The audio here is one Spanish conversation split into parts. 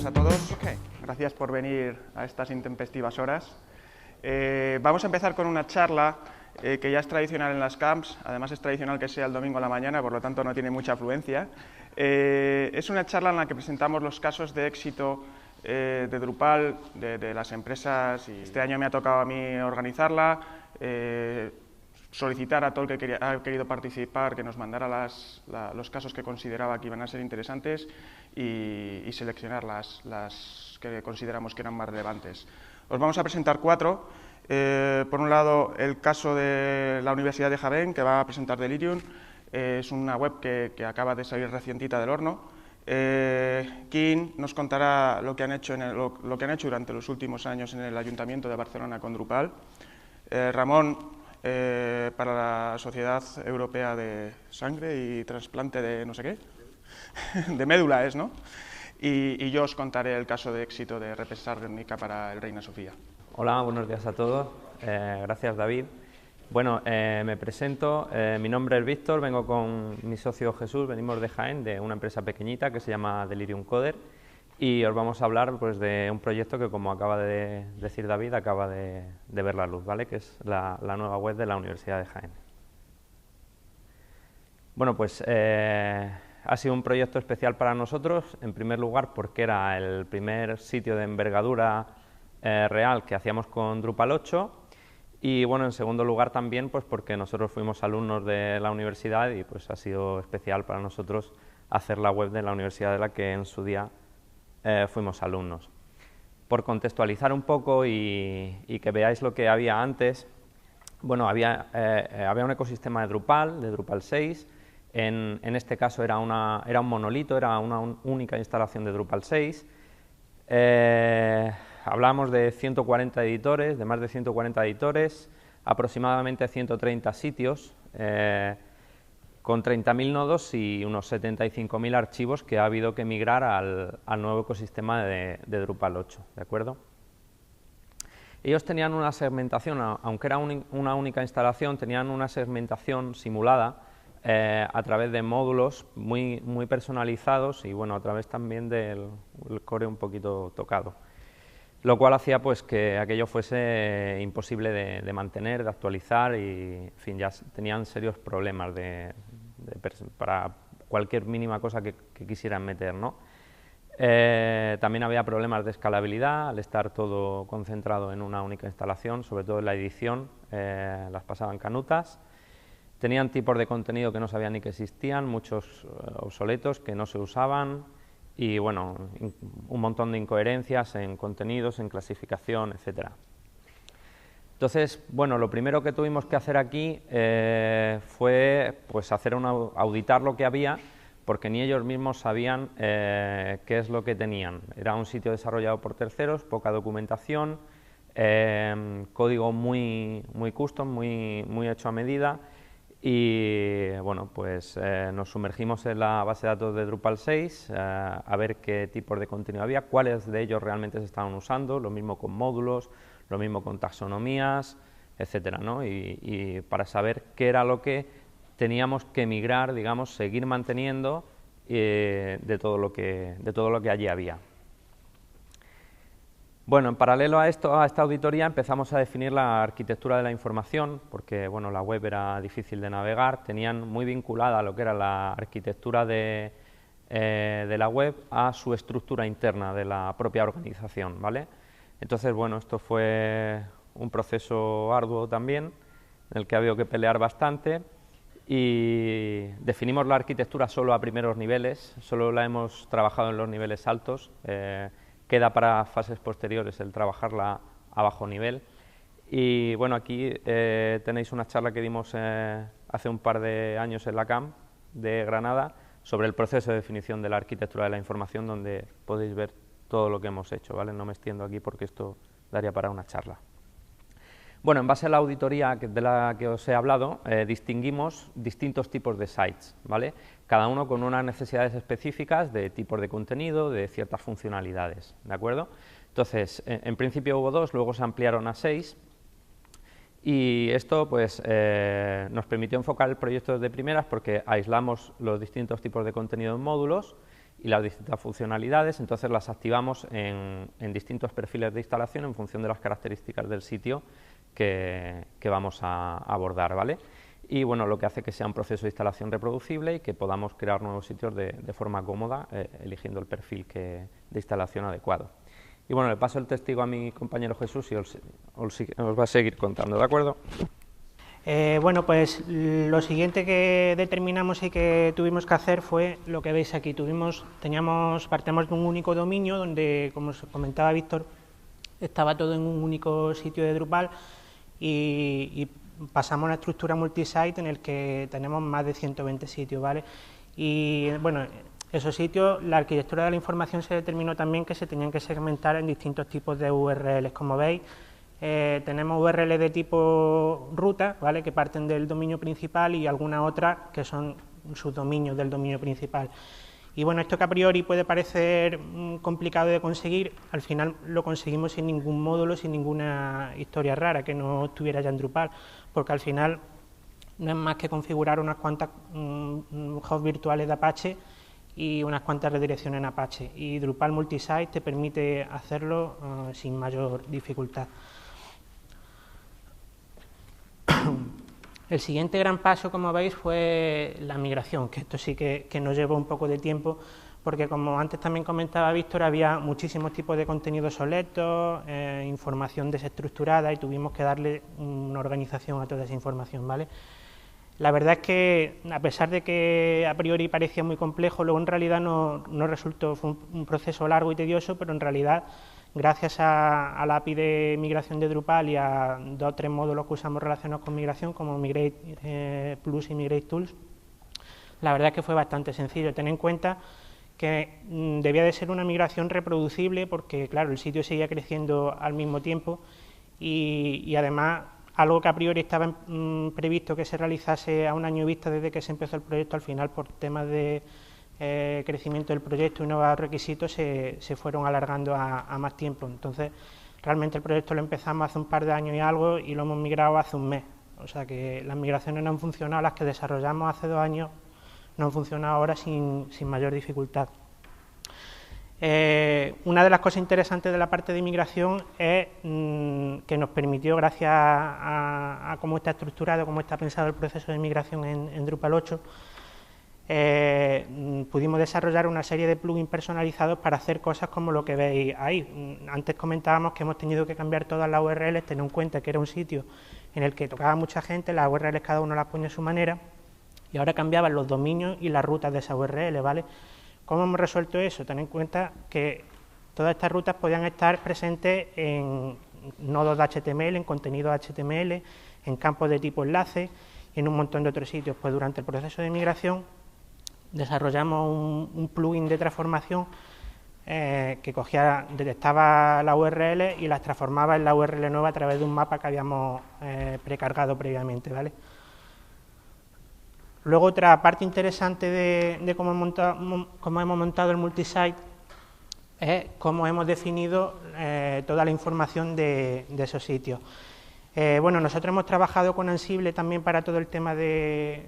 buenas a todos. Gracias por venir a estas intempestivas horas. Vamos a empezar con una charla que ya es tradicional en las camps, además es tradicional que sea el domingo a la mañana, por lo tanto no tiene mucha afluencia. Es una charla en la que presentamos los casos de éxito de Drupal, de las empresas, y este año me ha tocado a mí organizarla, solicitar a todo el que ha querido participar que nos mandara los casos que consideraba que iban a ser interesantes y seleccionar las que consideramos que eran más relevantes. Os vamos a presentar 4. Por un lado, el caso de la Universidad de Jaén, que va a presentar Delirium. Es una web que acaba de salir recientita del horno. Kim nos contará lo que han hecho durante los últimos años en el Ayuntamiento de Barcelona con Drupal. Ramón, para la Sociedad Europea de Sangre y Trasplante de no sé qué, de médula es, ¿no? Y yo os contaré el caso de éxito de Repensar Guernica para el Reina Sofía. Hola, buenos días a todos. Gracias, David. Bueno, me presento. Mi nombre es Víctor, vengo con mi socio Jesús, venimos de Jaén, de una empresa pequeñita que se llama Delirium Coder, y os vamos a hablar pues, de un proyecto que, como acaba de decir David, acaba de ver la luz, ¿vale? Que es la nueva web de la Universidad de Jaén. Bueno, pues ha sido un proyecto especial para nosotros, en primer lugar porque era el primer sitio de envergadura real que hacíamos con Drupal 8, y bueno, en segundo lugar también pues porque nosotros fuimos alumnos de la universidad y pues ha sido especial para nosotros hacer la web de la universidad de la que en su día fuimos alumnos. Por contextualizar un poco y que veáis lo que había antes, bueno, había un ecosistema de Drupal 6, en este caso era un monolito, era una única instalación de Drupal 6. Hablamos de 140 editores, de más de 140 editores, aproximadamente 130 sitios, con 30.000 nodos y unos 75.000 archivos que ha habido que migrar al nuevo ecosistema de Drupal 8, ¿de acuerdo? Ellos tenían una segmentación, aunque era una única instalación, tenían una segmentación simulada a través de módulos muy personalizados y bueno, a través también del core un poquito tocado, lo cual hacía pues que aquello fuese imposible de mantener, de actualizar y en fin, ya tenían serios problemas para cualquier mínima cosa que quisieran meter, ¿no? También había problemas de escalabilidad al estar todo concentrado en una única instalación, sobre todo en la edición, las pasaban canutas. Tenían tipos de contenido que no sabían ni que existían, muchos obsoletos que no se usaban y bueno, un montón de incoherencias en contenidos, en clasificación, etcétera. Entonces, bueno, lo primero que tuvimos que hacer aquí fue pues auditar lo que había, porque ni ellos mismos sabían qué es lo que tenían. Era un sitio desarrollado por terceros, poca documentación, código muy custom, muy hecho a medida. Y bueno, pues nos sumergimos en la base de datos de Drupal 6 a ver qué tipos de contenido había, cuáles de ellos realmente se estaban usando, lo mismo con módulos, lo mismo con taxonomías, etcétera, ¿no? Y para saber qué era lo que teníamos que migrar, digamos, seguir manteniendo de todo lo que allí había. Bueno, en paralelo a esta auditoría empezamos a definir la arquitectura de la información, porque bueno, la web era difícil de navegar, tenían muy vinculada lo que era la arquitectura de la web a su estructura interna de la propia organización, ¿vale? Entonces, bueno, esto fue un proceso arduo también, en el que ha habido que pelear bastante, y definimos la arquitectura solo a primeros niveles, solo la hemos trabajado en los niveles altos. Queda para fases posteriores el trabajarla a bajo nivel. Y bueno, aquí tenéis una charla que dimos hace un par de años en la CAM de Granada sobre el proceso de definición de la arquitectura de la información, donde podéis ver todo lo que hemos hecho, ¿vale? No me extiendo aquí porque esto daría para una charla. Bueno, en base a la auditoría de la que os he hablado, distinguimos distintos tipos de sites, ¿vale? Cada uno con unas necesidades específicas de tipos de contenido, de ciertas funcionalidades, ¿de acuerdo? Entonces, en principio hubo 2, luego se ampliaron a 6, y esto pues nos permitió enfocar el proyecto de primeras porque aislamos los distintos tipos de contenido en módulos y las distintas funcionalidades, entonces las activamos en distintos perfiles de instalación en función de las características del sitio que vamos a abordar, ¿vale? Y bueno, lo que hace que sea un proceso de instalación reproducible y que podamos crear nuevos sitios de forma cómoda, eligiendo el perfil de instalación adecuado. Y bueno, le paso el testigo a mi compañero Jesús y os va a seguir contando, ¿de acuerdo? Bueno, pues lo siguiente que determinamos y que tuvimos que hacer fue lo que veis aquí. Partimos de un único dominio donde, como os comentaba Víctor, estaba todo en un único sitio de Drupal y pasamos a una estructura multisite en el que tenemos más de 120 sitios, ¿vale? Y bueno, esos sitios, la arquitectura de la información se determinó también que se tenían que segmentar en distintos tipos de URLs, como veis. Tenemos URLs de tipo ruta, ¿vale?, que parten del dominio principal, y algunas otras que son subdominios del dominio principal. Y bueno, esto que a priori puede parecer complicado de conseguir, al final lo conseguimos sin ningún módulo, sin ninguna historia rara que no estuviera ya en Drupal, porque al final no es más que configurar unas cuantas hosts virtuales de Apache y unas cuantas redirecciones en Apache, y Drupal Multisite te permite hacerlo sin mayor dificultad. El siguiente gran paso, como veis, fue la migración, que esto sí que nos llevó un poco de tiempo, porque como antes también comentaba Víctor, había muchísimos tipos de contenidos obsoletos, información desestructurada, y tuvimos que darle una organización a toda esa información, ¿vale? La verdad es que, a pesar de que a priori parecía muy complejo, luego en realidad no resultó, fue un proceso largo y tedioso, pero en realidad, gracias a la API de migración de Drupal y a 2 o 3 módulos que usamos relacionados con migración, como Migrate Plus y Migrate Tools, la verdad es que fue bastante sencillo. Ten en cuenta que debía de ser una migración reproducible, porque claro, el sitio seguía creciendo al mismo tiempo, y además algo que a priori estaba previsto que se realizase a un año vista desde que se empezó el proyecto, al final por temas de crecimiento del proyecto y nuevos requisitos se fueron alargando a más tiempo. Entonces, realmente el proyecto lo empezamos hace un par de años y algo, y lo hemos migrado hace un mes. O sea que las migraciones no han funcionado, las que desarrollamos hace 2 años no han funcionado ahora sin mayor dificultad. Una de las cosas interesantes de la parte de migración es que nos permitió, gracias a cómo está estructurado, cómo está pensado el proceso de migración en Drupal 8, pudimos desarrollar una serie de plugins personalizados para hacer cosas como lo que veis ahí. Antes comentábamos que hemos tenido que cambiar todas las URLs, tener en cuenta que era un sitio en el que tocaba mucha gente, las URLs cada uno las pone a su manera, y ahora cambiaban los dominios y las rutas de esa URL, ¿vale? ¿Cómo hemos resuelto eso? Ten en cuenta que todas estas rutas podían estar presentes en nodos de HTML, en contenido HTML, en campos de tipo enlace y en un montón de otros sitios. Pues durante el proceso de migración desarrollamos un plugin de transformación que detectaba la URL y las transformaba en la URL nueva a través de un mapa que habíamos precargado previamente, ¿vale? Luego, otra parte interesante de cómo hemos montado el multisite es cómo hemos definido toda la información de esos sitios. Bueno, nosotros hemos trabajado con Ansible también para todo el tema de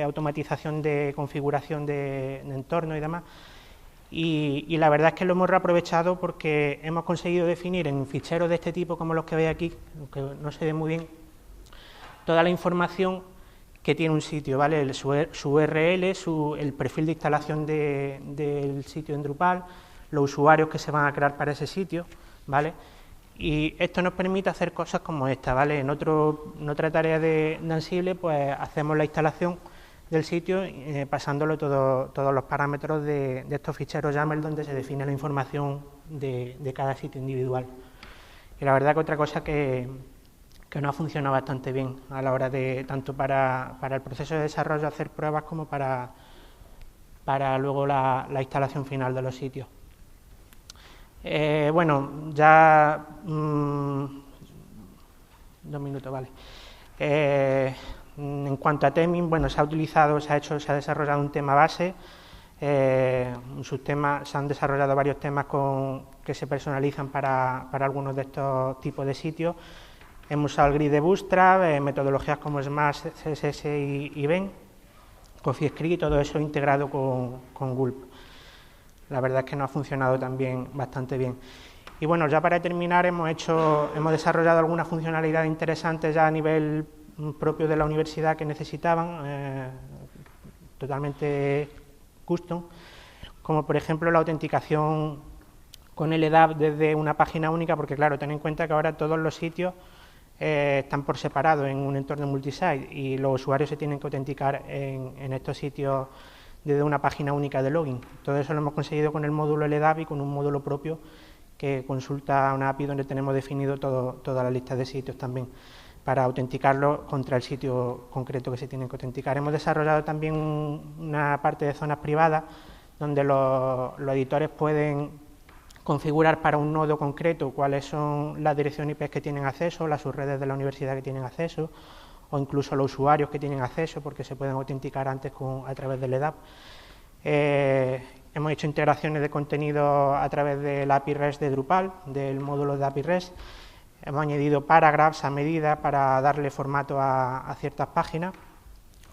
automatización de configuración de entorno y demás, y la verdad es que lo hemos reaprovechado porque hemos conseguido definir en ficheros de este tipo, como los que veis aquí, aunque no se ve muy bien, toda la información que tiene un sitio, ¿vale? Su URL, el perfil de instalación del sitio en Drupal, los usuarios que se van a crear para ese sitio, ¿vale? Y esto nos permite hacer cosas como esta, ¿vale? En otra tarea de Ansible, pues hacemos la instalación del sitio pasándolo todos los parámetros de estos ficheros YAML donde se define la información de cada sitio individual. Y la verdad que otra cosa que nos ha funcionado bastante bien a la hora de, tanto para el proceso de desarrollo, hacer pruebas, como para luego la instalación final de los sitios. Bueno, ya 2 minutos, vale. En cuanto a theming, bueno, se ha desarrollado un tema base, se han desarrollado varios temas que se personalizan para algunos de estos tipos de sitios. Hemos usado el grid de Bootstrap, metodologías como Smash, CSS y Ben, CoffeeScript, todo eso integrado con Gulp. la verdad es que nos ha funcionado también bastante bien. Y bueno, ya para terminar, hemos desarrollado algunas funcionalidades interesantes ya a nivel propio de la universidad que necesitaban, totalmente custom, como por ejemplo la autenticación con el EDAP desde una página única, porque claro, ten en cuenta que ahora todos los sitios están por separado en un entorno multisite y los usuarios se tienen que autenticar en estos sitios desde una página única de login. Todo eso lo hemos conseguido con el módulo LDAP y con un módulo propio que consulta una API donde tenemos definido toda la lista de sitios también para autenticarlo contra el sitio concreto que se tienen que autenticar. Hemos desarrollado también una parte de zonas privadas donde los editores pueden configurar para un nodo concreto cuáles son las direcciones IP que tienen acceso, las subredes de la universidad que tienen acceso, o incluso los usuarios que tienen acceso, porque se pueden autenticar antes a través del EDAP. Hemos hecho integraciones de contenido a través del API REST de Drupal, del módulo de API REST. Hemos añadido paragraphs a medida para darle formato a ciertas páginas,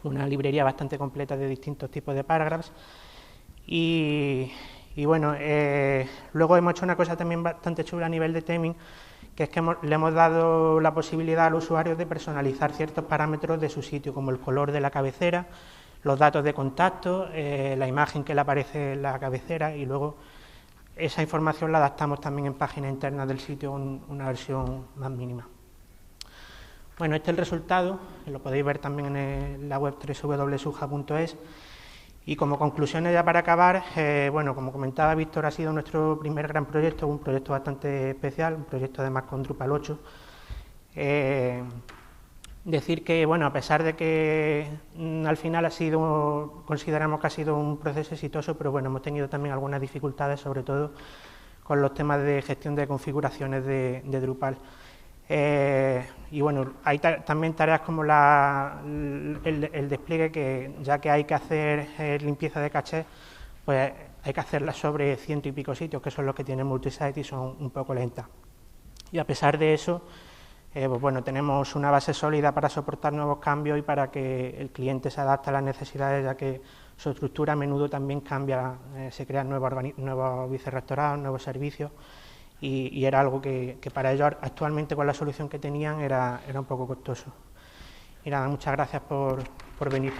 una librería bastante completa de distintos tipos de paragraphs. Y bueno, luego hemos hecho una cosa también bastante chula a nivel de theming, que es que le hemos dado la posibilidad al usuario de personalizar ciertos parámetros de su sitio, como el color de la cabecera, los datos de contacto, la imagen que le aparece en la cabecera, y luego esa información la adaptamos también en páginas internas del sitio con una versión más mínima. Bueno, este es el resultado, lo podéis ver también en la web www.suja.es. Y como conclusiones ya para acabar, bueno, como comentaba Víctor, ha sido nuestro primer gran proyecto, un proyecto bastante especial, un proyecto además con Drupal 8. Decir que, bueno, a pesar de que al final consideramos que ha sido un proceso exitoso, pero bueno, hemos tenido también algunas dificultades, sobre todo con los temas de gestión de configuraciones de Drupal. Y bueno, hay también tareas como el despliegue, que ya que hay que hacer limpieza de caché, pues hay que hacerla sobre 100 y pico sitios, que son los que tienen multisite y son un poco lentas. Y a pesar de eso, pues bueno, tenemos una base sólida para soportar nuevos cambios y para que el cliente se adapte a las necesidades, ya que su estructura a menudo también cambia, se crean nuevos vicerrectorados, nuevos servicios, y era algo que para ellos actualmente con la solución que tenían era un poco costoso. Y nada, muchas gracias por venir.